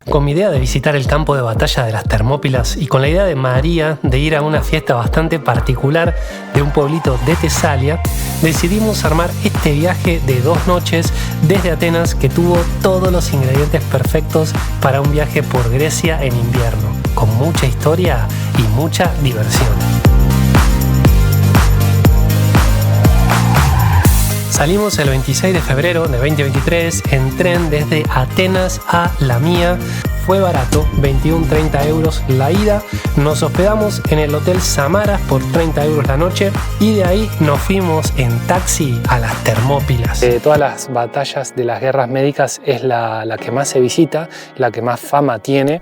Con mi idea de visitar el campo de batalla de las Termópilas y con la idea de María de ir a una fiesta bastante particular de un pueblito de Tesalia, decidimos armar este viaje de 2 noches desde Atenas que tuvo todos los ingredientes perfectos para un viaje por Grecia en invierno, con mucha historia y mucha diversión. Salimos el 26 de febrero de 2023 en tren desde Atenas a Lamia. Fue barato, 21-30 euros la ida. Nos hospedamos en el Hotel Samaras por 30 euros la noche y de ahí nos fuimos en taxi a las Termópilas. De todas las batallas de las guerras médicas es la que más se visita, la que más fama tiene.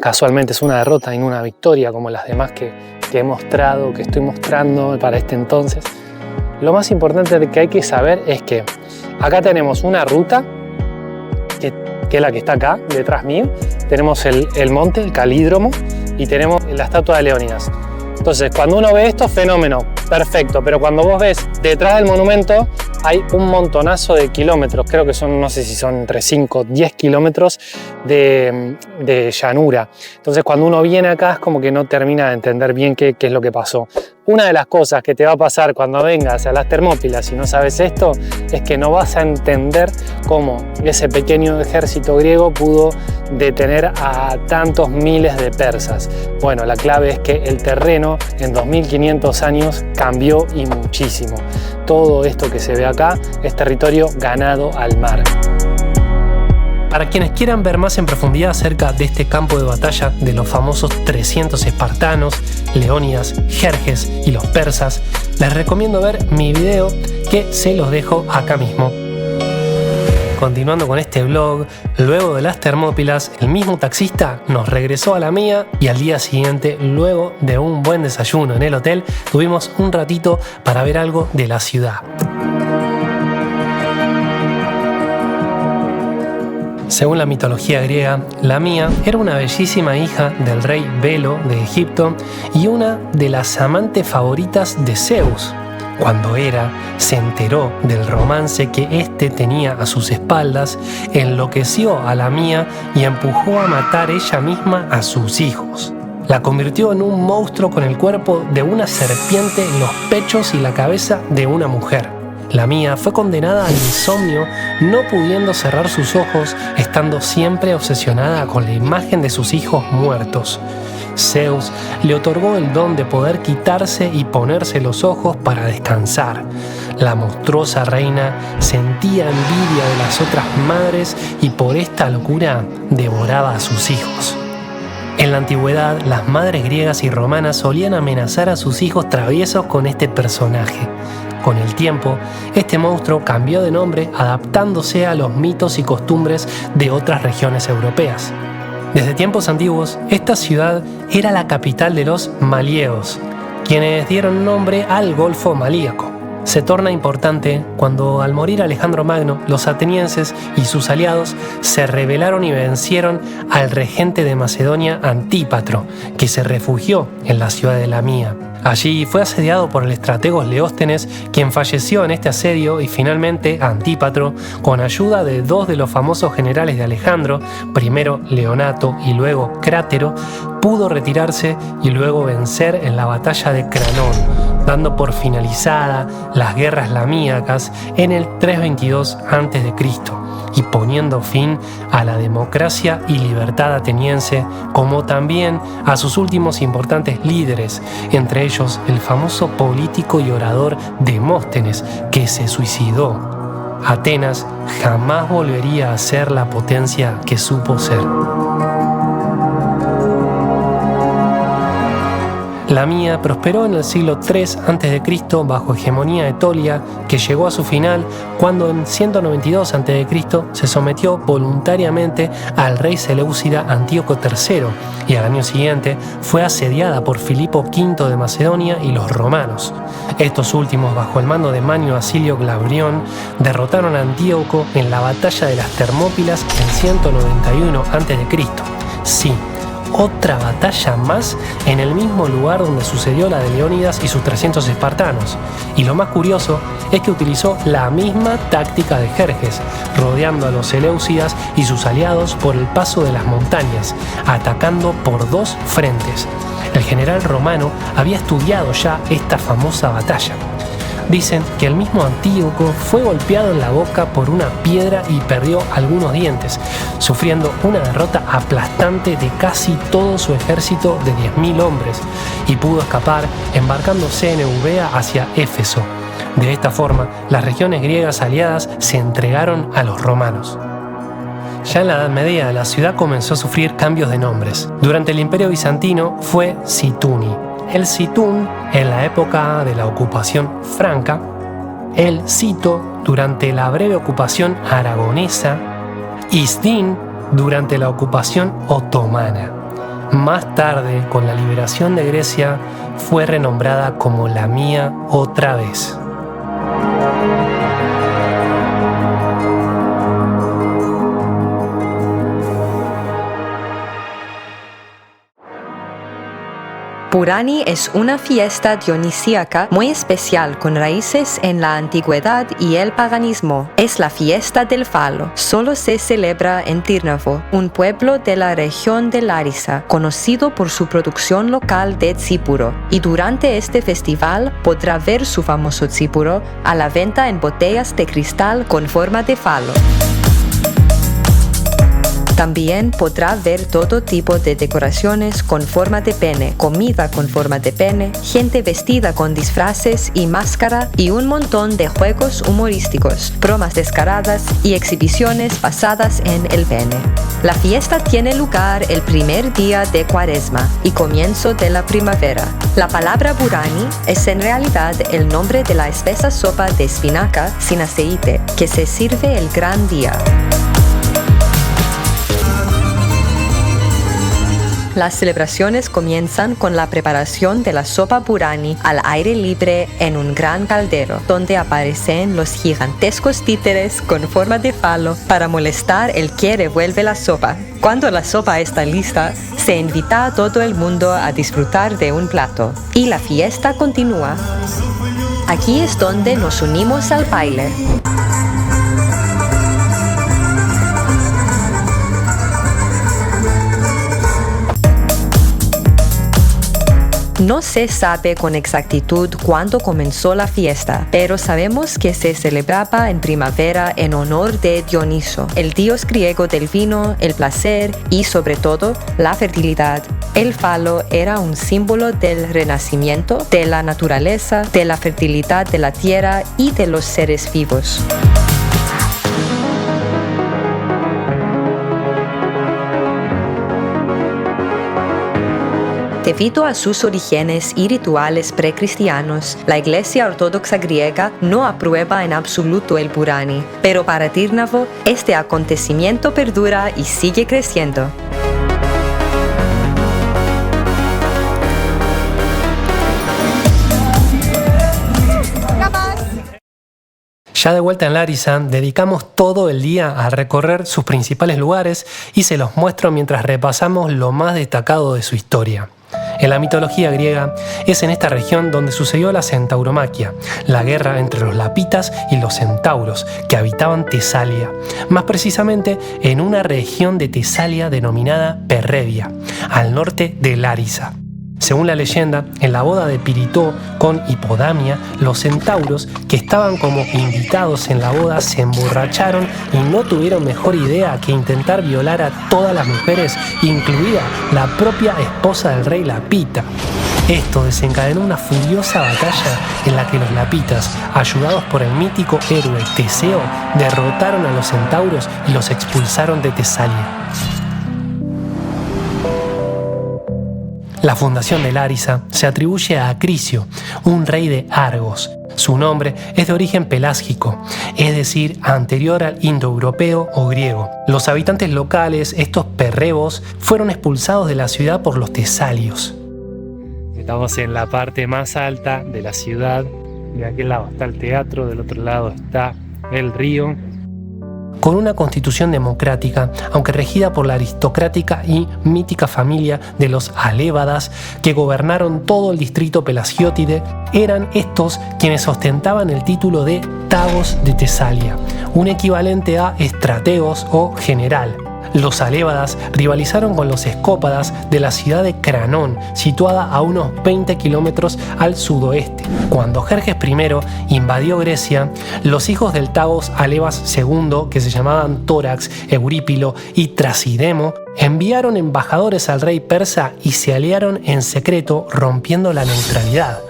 Casualmente es una derrota y no una victoria como las demás que he mostrado, que estoy mostrando para este entonces. Lo más importante que hay que saber es que acá tenemos una ruta, que es la que está acá, detrás mío. Tenemos el monte, el Calídromo, y tenemos la estatua de Leónidas. Entonces, cuando uno ve esto, fenómeno, perfecto. Pero cuando vos ves detrás del monumento, hay un montonazo de kilómetros. Creo que son, no sé si son entre 5 o 10 kilómetros de llanura. Entonces, cuando uno viene acá, es como que no termina de entender bien qué es lo que pasó. Una de las cosas que te va a pasar cuando vengas a las Termópilas y no sabes esto es que no vas a entender cómo ese pequeño ejército griego pudo detener a tantos miles de persas. Bueno, la clave es que el terreno en 2500 años cambió y muchísimo. Todo esto que se ve acá es territorio ganado al mar. Para quienes quieran ver más en profundidad acerca de este campo de batalla de los famosos 300 espartanos, Leónidas, Jerjes y los persas, les recomiendo ver mi video que se los dejo acá mismo. Continuando con este vlog, luego de las Termópilas, el mismo taxista nos regresó a Lamia y al día siguiente, luego de un buen desayuno en el hotel, tuvimos un ratito para ver algo de la ciudad. Según la mitología griega, Lamia era una bellísima hija del rey Belo de Egipto y una de las amantes favoritas de Zeus. Cuando Hera se enteró del romance que éste tenía a sus espaldas, enloqueció a Lamia y empujó a matar ella misma a sus hijos. La convirtió en un monstruo con el cuerpo de una serpiente, los pechos y la cabeza de una mujer. Lamia fue condenada al insomnio, no pudiendo cerrar sus ojos, estando siempre obsesionada con la imagen de sus hijos muertos. Zeus le otorgó el don de poder quitarse y ponerse los ojos para descansar. La monstruosa reina sentía envidia de las otras madres y por esta locura devoraba a sus hijos. En la antigüedad, las madres griegas y romanas solían amenazar a sus hijos traviesos con este personaje. Con el tiempo, este monstruo cambió de nombre adaptándose a los mitos y costumbres de otras regiones europeas. Desde tiempos antiguos, esta ciudad era la capital de los Maliegos, quienes dieron nombre al Golfo Malíaco. Se torna importante cuando, al morir Alejandro Magno, los atenienses y sus aliados se rebelaron y vencieron al regente de Macedonia, Antípatro, que se refugió en la ciudad de Lamia. Allí fue asediado por el estratego Leóstenes, quien falleció en este asedio, y finalmente Antípatro, con ayuda de 2 de los famosos generales de Alejandro, primero Leonato y luego Crátero, pudo retirarse y luego vencer en la batalla de Cranón, dando por finalizada las guerras lamíacas en el 322 a.C. y poniendo fin a la democracia y libertad ateniense, como también a sus últimos importantes líderes, entre ellos el famoso político y orador Demóstenes, que se suicidó. Atenas jamás volvería a ser la potencia que supo ser. Lamia prosperó en el siglo III a.C. bajo hegemonía etolia, que llegó a su final cuando en 192 a.C. se sometió voluntariamente al rey seleucida Antíoco III y al año siguiente fue asediada por Filipo V de Macedonia y los romanos. Estos últimos, bajo el mando de Manio Acilio Glabrión, derrotaron a Antíoco en la batalla de las Termópilas en 191 a.C. Sí, otra batalla más en el mismo lugar donde sucedió la de Leónidas y sus 300 espartanos. Y lo más curioso es que utilizó la misma táctica de Jerjes, rodeando a los seleucidas y sus aliados por el paso de las montañas, atacando por dos frentes. El general romano había estudiado ya esta famosa batalla. Dicen que el mismo Antíoco fue golpeado en la boca por una piedra y perdió algunos dientes, sufriendo una derrota aplastante de casi todo su ejército de 10.000 hombres, y pudo escapar embarcándose en Eubea hacia Éfeso. De esta forma, las regiones griegas aliadas se entregaron a los romanos. Ya en la Edad Media, la ciudad comenzó a sufrir cambios de nombres. Durante el Imperio Bizantino fue Situni, el Situn en la época de la ocupación franca, el Cito durante la breve ocupación aragonesa, Isdin durante la ocupación otomana. Más tarde, con la liberación de Grecia, fue renombrada como Lamia otra vez. Purani es una fiesta dionisíaca muy especial con raíces en la antigüedad y el paganismo. Es la fiesta del falo. Solo se celebra en Tírnavo, un pueblo de la región de Larisa, conocido por su producción local de tzipuro. Y durante este festival podrá ver su famoso tzipuro a la venta en botellas de cristal con forma de falo. También podrá ver todo tipo de decoraciones con forma de pene, comida con forma de pene, gente vestida con disfraces y máscara y un montón de juegos humorísticos, bromas descaradas y exhibiciones basadas en el pene. La fiesta tiene lugar el primer día de Cuaresma y comienzo de la primavera. La palabra Purani es en realidad el nombre de la espesa sopa de espinaca sin aceite que se sirve el gran día. Las celebraciones comienzan con la preparación de la sopa Purani al aire libre en un gran caldero, donde aparecen los gigantescos títeres con forma de falo para molestar el que revuelve la sopa. Cuando la sopa está lista, se invita a todo el mundo a disfrutar de un plato y la fiesta continúa. Aquí es donde nos unimos al baile. No se sabe con exactitud cuándo comenzó la fiesta, pero sabemos que se celebraba en primavera en honor de Dioniso, el dios griego del vino, el placer y, sobre todo, la fertilidad. El falo era un símbolo del renacimiento, de la naturaleza, de la fertilidad de la tierra y de los seres vivos. Debido a sus orígenes y rituales precristianos, la Iglesia Ortodoxa griega no aprueba en absoluto el Purani, pero para Tírnavo este acontecimiento perdura y sigue creciendo. Ya de vuelta en Larisa, dedicamos todo el día a recorrer sus principales lugares y se los muestro mientras repasamos lo más destacado de su historia. En la mitología griega es en esta región donde sucedió la Centauromaquia, la guerra entre los lapitas y los centauros que habitaban Tesalia, más precisamente en una región de Tesalia denominada Perrebia, al norte de Larisa. Según la leyenda, en la boda de Piritó con Hipodamia, los centauros que estaban como invitados en la boda se emborracharon y no tuvieron mejor idea que intentar violar a todas las mujeres, incluida la propia esposa del rey Lapita. Esto desencadenó una furiosa batalla en la que los lapitas, ayudados por el mítico héroe Teseo, derrotaron a los centauros y los expulsaron de Tesalia. La fundación de Larisa se atribuye a Acrisio, un rey de Argos. Su nombre es de origen pelásgico, es decir, anterior al indoeuropeo o griego. Los habitantes locales, estos perrebos, fueron expulsados de la ciudad por los tesalios. Estamos en la parte más alta de la ciudad. De aquel lado está el teatro, del otro lado está el río. con una constitución democrática, aunque regida por la aristocrática y mítica familia de los Alévadas, que gobernaron todo el distrito pelagiótide, eran estos quienes ostentaban el título de Tagos de Tesalia, un equivalente a estrategos o general. Los Alévadas rivalizaron con los Escópadas de la ciudad de Cranón, situada a unos 20 kilómetros al sudoeste. Cuando Jerjes I invadió Grecia, los hijos del Tagos Alevas II, que se llamaban Tórax, Eurípilo y Trasidemo, enviaron embajadores al rey persa y se aliaron en secreto, rompiendo la neutralidad.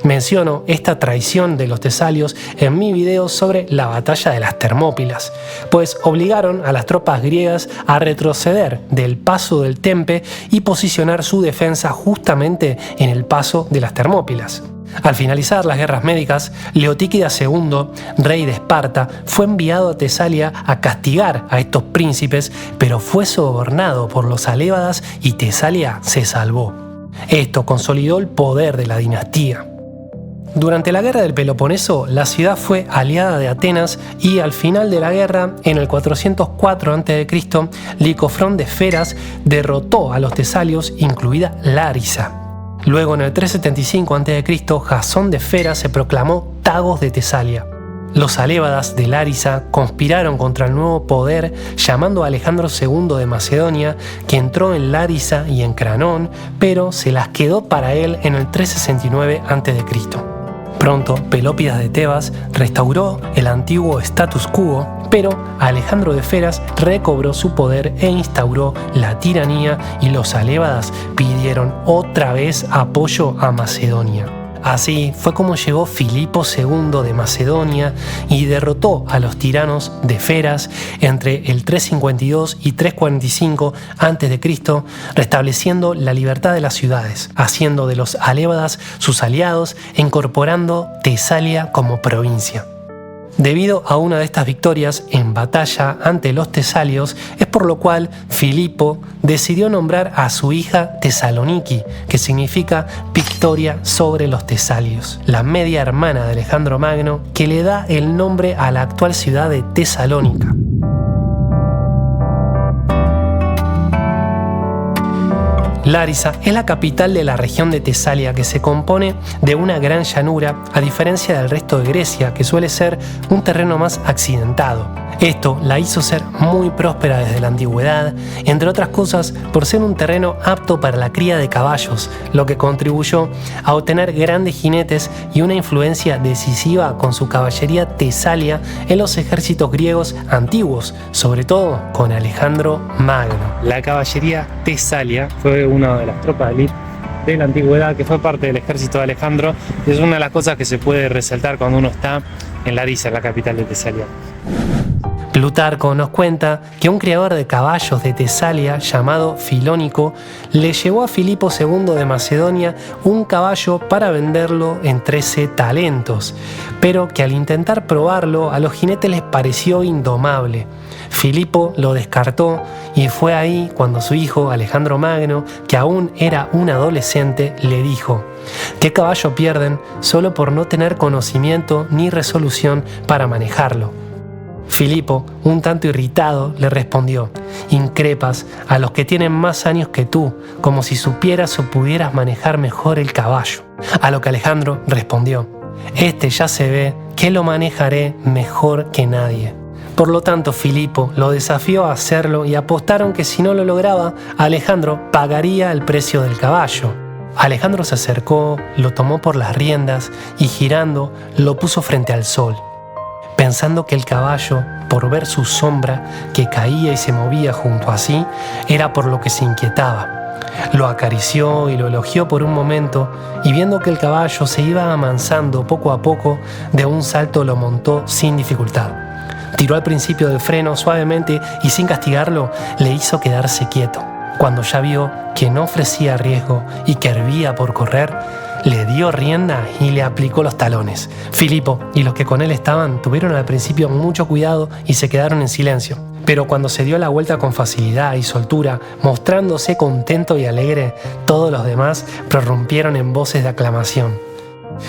Menciono esta traición de los tesalios en mi video sobre la batalla de las Termópilas, pues obligaron a las tropas griegas a retroceder del paso del Tempe y posicionar su defensa justamente en el paso de las Termópilas. Al finalizar las guerras médicas, Leotíquida II, rey de Esparta, fue enviado a Tesalia a castigar a estos príncipes, pero fue sobornado por los Alévadas y Tesalia se salvó. Esto consolidó el poder de la dinastía. Durante la guerra del Peloponeso, la ciudad fue aliada de Atenas y al final de la guerra, en el 404 a.C., Licofrón de Feras derrotó a los tesalios, incluida Lárisa. Luego, en el 375 a.C., Jasón de Feras se proclamó Tagos de Tesalia. Los Alévadas de Lárisa conspiraron contra el nuevo poder, llamando a Alejandro II de Macedonia, que entró en Lárisa y en Cranón, pero se las quedó para él en el 369 a.C. Pronto, Pelópidas de Tebas restauró el antiguo status quo, pero Alejandro de Feras recobró su poder e instauró la tiranía y los Alévadas pidieron otra vez apoyo a Macedonia. Así fue como llegó Filipo II de Macedonia y derrotó a los tiranos de Feras entre el 352 y 345 a.C., restableciendo la libertad de las ciudades, haciendo de los Alévadas sus aliados e incorporando Tesalia como provincia. Debido a una de estas victorias en batalla ante los tesalios, es por lo cual Filipo decidió nombrar a su hija Tesaloniki, que significa victoria sobre los tesalios, la media hermana de Alejandro Magno, que le da el nombre a la actual ciudad de Tesalónica. Lárisa es la capital de la región de Tesalia, que se compone de una gran llanura, a diferencia del resto de Grecia, que suele ser un terreno más accidentado. Esto la hizo ser muy próspera desde la antigüedad, entre otras cosas por ser un terreno apto para la cría de caballos, lo que contribuyó a obtener grandes jinetes y una influencia decisiva con su caballería tesalia en los ejércitos griegos antiguos, sobre todo con Alejandro Magno. La caballería tesalia fue una de las tropas de élite de la antigüedad que fue parte del ejército de Alejandro, y es una de las cosas que se puede resaltar cuando uno está en Larisa, la capital de Tesalia. Plutarco nos cuenta que un criador de caballos de Tesalia llamado Filónico le llevó a Filipo II de Macedonia un caballo para venderlo en 13 talentos, pero que al intentar probarlo a los jinetes les pareció indomable. Filipo lo descartó y fue ahí cuando su hijo Alejandro Magno, que aún era un adolescente, le dijo: ¿qué caballo pierden solo por no tener conocimiento ni resolución para manejarlo? Filipo, un tanto irritado, le respondió: increpas a los que tienen más años que tú, como si supieras o pudieras manejar mejor el caballo. A lo que Alejandro respondió: este ya se ve que lo manejaré mejor que nadie. Por lo tanto, Filipo lo desafió a hacerlo y apostaron que si no lo lograba, Alejandro pagaría el precio del caballo. Alejandro se acercó, lo tomó por las riendas y girando lo puso frente al sol, pensando que el caballo, por ver su sombra que caía y se movía junto a sí, era por lo que se inquietaba. Lo acarició y lo elogió por un momento, y viendo que el caballo se iba amansando poco a poco, de un salto lo montó sin dificultad. Tiró al principio del freno suavemente y sin castigarlo le hizo quedarse quieto. Cuando ya vio que no ofrecía riesgo y que hervía por correr, le dio rienda y le aplicó los talones. Filipo y los que con él estaban tuvieron al principio mucho cuidado y se quedaron en silencio. Pero cuando se dio la vuelta con facilidad y soltura, mostrándose contento y alegre, todos los demás prorrumpieron en voces de aclamación.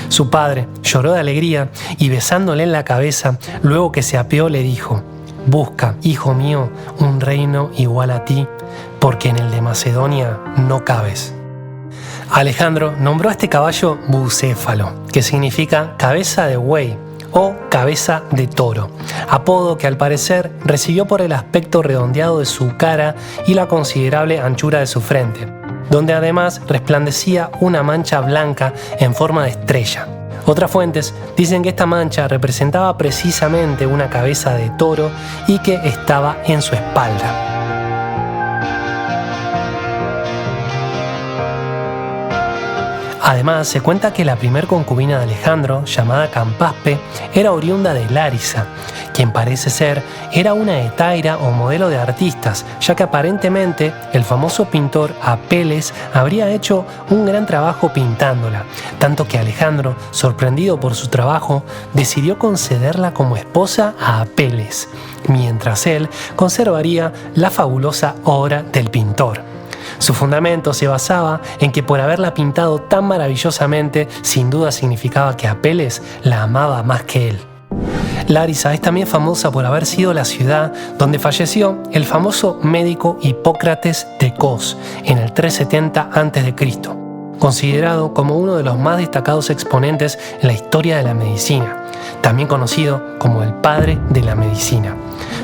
Su padre lloró de alegría y besándole en la cabeza, luego que se apeó le dijo: busca, hijo mío, un reino igual a ti, porque en el de Macedonia no cabes. Alejandro nombró a este caballo Bucéfalo, que significa cabeza de buey o cabeza de toro, apodo que al parecer recibió por el aspecto redondeado de su cara y la considerable anchura de su frente, donde además resplandecía una mancha blanca en forma de estrella. Otras fuentes dicen que esta mancha representaba precisamente una cabeza de toro y que estaba en su espalda. Además, se cuenta que la primer concubina de Alejandro, llamada Campaspe, era oriunda de Lárisa, quien parece ser era una hetaira o modelo de artistas, ya que aparentemente el famoso pintor Apeles habría hecho un gran trabajo pintándola, tanto que Alejandro, sorprendido por su trabajo, decidió concederla como esposa a Apeles, mientras él conservaría la fabulosa obra del pintor. Su fundamento se basaba en que por haberla pintado tan maravillosamente, sin duda significaba que Apeles la amaba más que él. Lárisa es también famosa por haber sido la ciudad donde falleció el famoso médico Hipócrates de Cos en el 370 a.C., considerado como uno de los más destacados exponentes en la historia de la medicina, también conocido como el padre de la medicina.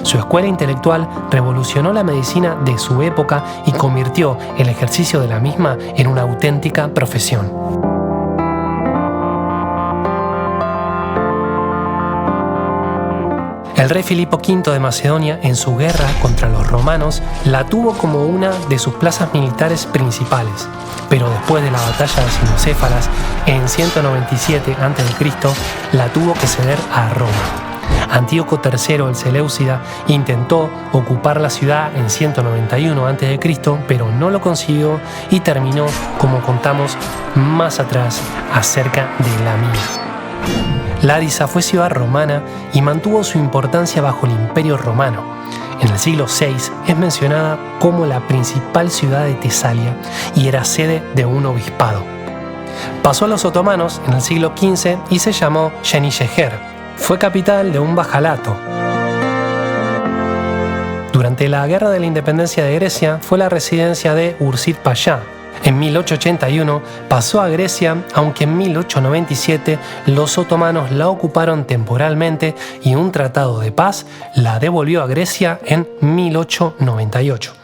Su escuela intelectual revolucionó la medicina de su época y convirtió el ejercicio de la misma en una auténtica profesión. El rey Filipo V de Macedonia, en su guerra contra los romanos, la tuvo como una de sus plazas militares principales, pero después de la batalla de Cinocéfalas, en 197 a.C., la tuvo que ceder a Roma. Antíoco III el Seleucida intentó ocupar la ciudad en 191 a.C., pero no lo consiguió y terminó, como contamos más atrás, acerca de la mina. Lárisa fue ciudad romana y mantuvo su importancia bajo el Imperio Romano. En el siglo VI es mencionada como la principal ciudad de Tesalia y era sede de un obispado. Pasó a los otomanos en el siglo XV y se llamó Yenicejer. Fue capital de un bajalato. Durante la Guerra de la Independencia de Grecia fue la residencia de Ursid Payá. En 1881 pasó a Grecia, aunque en 1897 los otomanos la ocuparon temporalmente y un tratado de paz la devolvió a Grecia en 1898.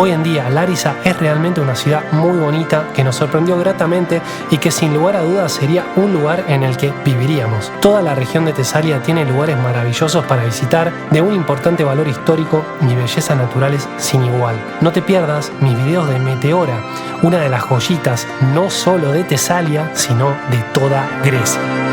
Hoy en día, Lárisa es realmente una ciudad muy bonita que nos sorprendió gratamente y que sin lugar a dudas sería un lugar en el que viviríamos. Toda la región de Tesalia tiene lugares maravillosos para visitar, de un importante valor histórico y bellezas naturales sin igual. No te pierdas mis videos de Meteora, una de las joyitas no solo de Tesalia, sino de toda Grecia.